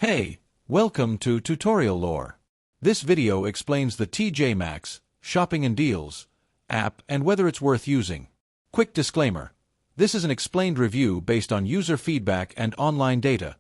Hey, welcome to Tutorial Lore. This video explains the T.J.Maxx Shopping and Deals app and whether it's worth using. Quick disclaimer: this is an explained review based on user feedback and online data,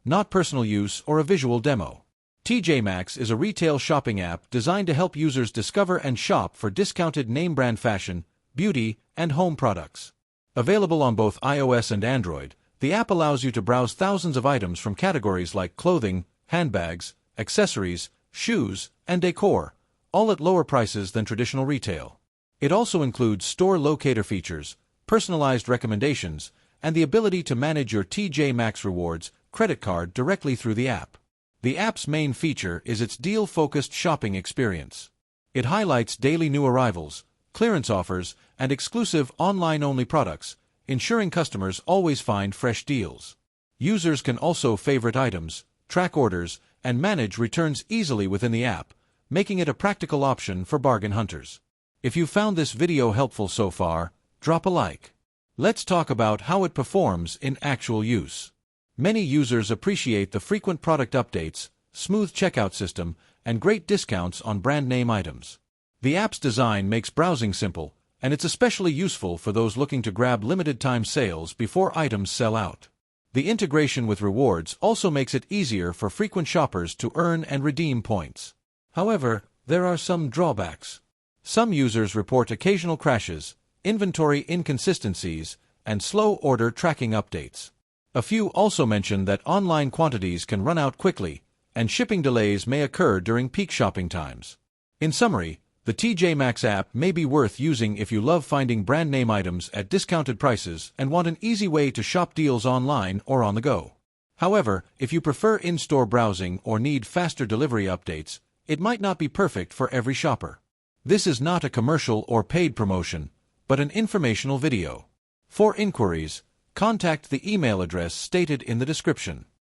not personal use or a visual demo. T.J.Maxx is a retail shopping app designed to help users discover and shop for discounted name-brand fashion, beauty, and home products. Available on both iOS and Android, the app allows you to browse thousands of items from categories like clothing, handbags, accessories, shoes, and decor, all at lower prices than traditional retail. It also includes store locator features, personalized recommendations, and the ability to manage your T.J.Maxx Rewards credit card directly through the app. The app's main feature is its deal-focused shopping experience. It highlights daily new arrivals, clearance offers, and exclusive online-only products, ensuring customers always find fresh deals. Users can also favorite items, track orders, and manage returns easily within the app, making it a practical option for bargain hunters. If you found this video helpful so far, drop a like. Let's talk about how it performs in actual use. Many users appreciate the frequent product updates, smooth checkout system, and great discounts on brand name items. The app's design makes browsing simple, and it's especially useful for those looking to grab limited-time sales before items sell out. The integration with rewards also makes it easier for frequent shoppers to earn and redeem points. However, there are some drawbacks. Some users report occasional crashes, inventory inconsistencies, and slow order tracking updates. A few also mention that online quantities can run out quickly, and shipping delays may occur during peak shopping times. In summary, the T.J.Maxx app may be worth using if you love finding brand name items at discounted prices and want an easy way to shop deals online or on the go. However, if you prefer in-store browsing or need faster delivery updates, it might not be perfect for every shopper. This is not a commercial or paid promotion, but an informational video. For inquiries, contact the email address stated in the description.